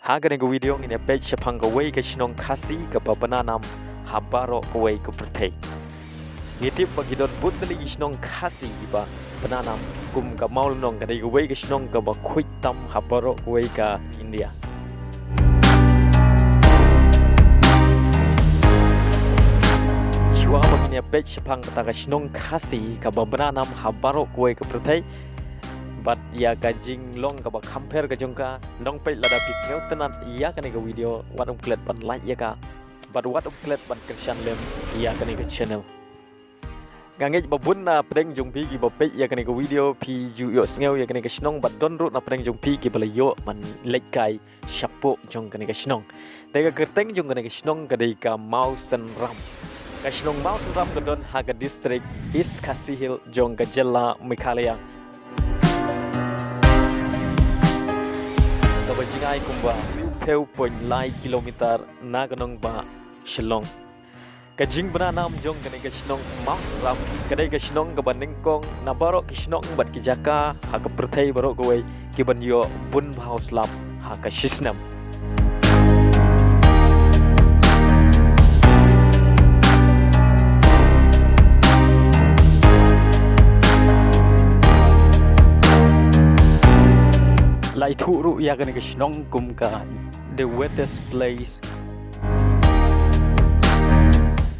Haga nego video ini peit sepang kawei ke shnong khasi ke pawnam baroh kawei ke pyrthei. Ngitip bagi don but lagi shnong khasi ba pawnam kum ka maul nong ka nego kawei ke shnong ka ba khuit tam baroh kawei ka India. Shua bagi peit sepang kata ke shnong khasi ke pawnam baroh kawei ke pyrthei. But ya kajing long ka ba khampher ka Jong ka nong peit Lada pisngeu tenat ya kani ka video wat klet ban like ya ka but wat klet ban kersan lem ya kani ka channel ngangej babun na preng Jong pi ki ba peit ya kani ka video pi ju yo snngeu ya kani ka shnong bat don rut na preng Jong pi ki bala yo man lek kai shapo Jong kani ka shnong de ka kerteng Jong kani ka shnong ka dei ka mau sen ram ka shnong mau sen ram ka don ha ka district East Khasi Hill Jong ka jilla Meghalaya Bajingai kumba peu point lai kilometer na ganong ba Shalong kajing pawnam Jong kani ka shnong mas ram kadai ka shnong ka baningkong na baroh ki shnong bat ki jaka ha ka pyrthei baroh kawei ki ban yo bun bhau slap ha ka shisnam lai thu ru ya kani ka shnong kum ka the wettest place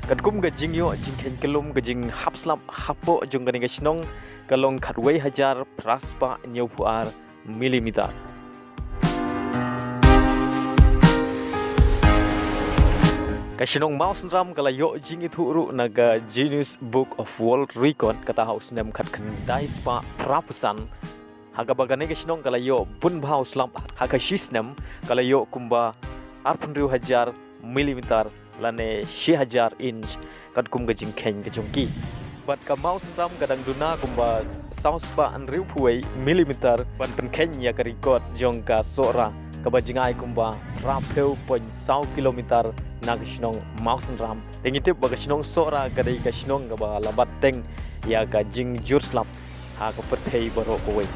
kat kum ga jing yo jing khen kelum ga jing hapslap hapo Jong kani ka shnong kalong khatwei hajar praspa nyau puar milimeter ka shnong mouse ram kala yo jing thu ru naga Guinness Book of World Record kata haus nem khat khan dai spa prapusan Haga bagane ke shnong kala yo bun bhau slap haga shisnam kala yo kumba 8,000 milimeter lane 6,000 inch kat kum ga jing khen ga jongki bat ka mau sam gadang duna kumba sauspa an riu phuai milimeter ban pen khen ya ka record Jong ka sora ka bajingai kumba rapeu point 100 kilometer na shnong mau sam ram tengitip ba shnong sora ga dei ka shnong ga ba labat teng ya ka jing jur slap ha ka pyrthei baroh kawei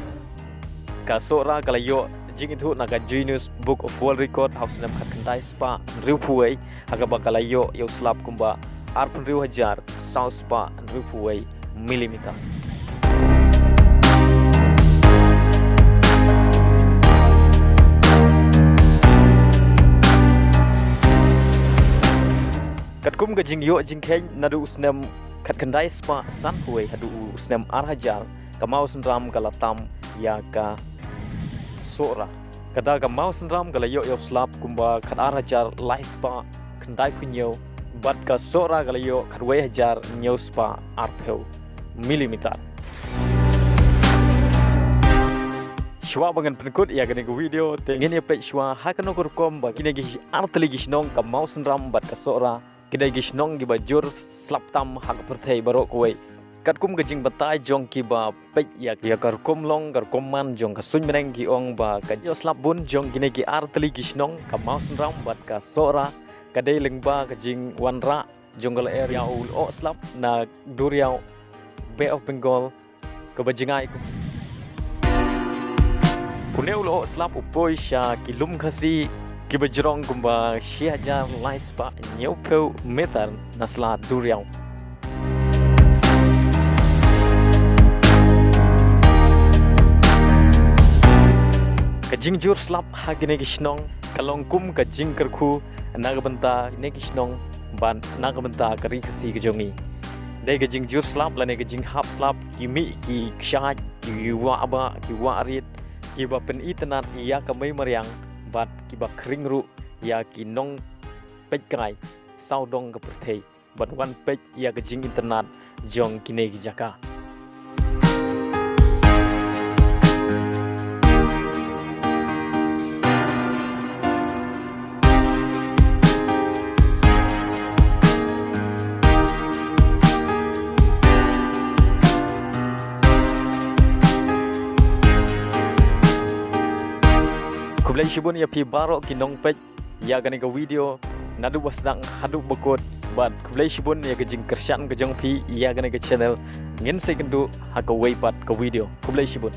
ka sora kala yo jing itu naga Guinness Book of World Record house nam khat kandai spa riu phuai aga ba kala yo slap kumba 8,000 sau spa riu phuai milimeter kat kum ga jing yo jing khen nadu usnam khat kandai spa san phuai hadu usnam 8,000 kamau senram kala tam ya ka sora kada ka mau senram kala yo slap kumba khadar hajar lai spa khandai punyo bat ka sora kala yo khadwei hajar nyau spa arpeu milimeter shwa bangan penkut ya gani video tengen ya peit shwa hakano korkom ba kine gi artli gi shnong ka mau senram bat ka sora kidai gi shnong gi bajur slap tam hak pyrthei baroh kawei kat kum gajing batai Jong ki ba peit ya kar kum long kar man Jong ka sun meneng ki ong ba ka jo slap bun Jong gine ki artli ki shnong ka mouse ram bat ka sora ka dei lengba ka jing wanra Jong gal area ul o slap na duriau Bay of Bengal ka bajingai ku kuneu lo slap upoi sha ki lum khasi ki bajrong kumba 6,000 laispa nyau peu meter nasla duriau Kajing jur slap hagine ki shnong kalong kum kajing kerku nagabanta ne ki shnong ban nagabanta kari khasi ki jongi dei kajing jur slap lane kajing hap slap ki mi ki kshaj ki wa aba ki wa arit ki ba pen itanat ya ka mai mariang bat ki ba kring ru ya ki nong peit kai sau dong ka pyrthei ban wan peit ya kajing internet Jong kine ki jaka Kublai shibun ya pi baroh ki nong peit ya gani ka video nadu wasang hadu bakut bat kublai shibun ya ka jing kersan ka Jong pi ya gani ka channel ngin se kendu ha ka wei pat ka video kublai shibun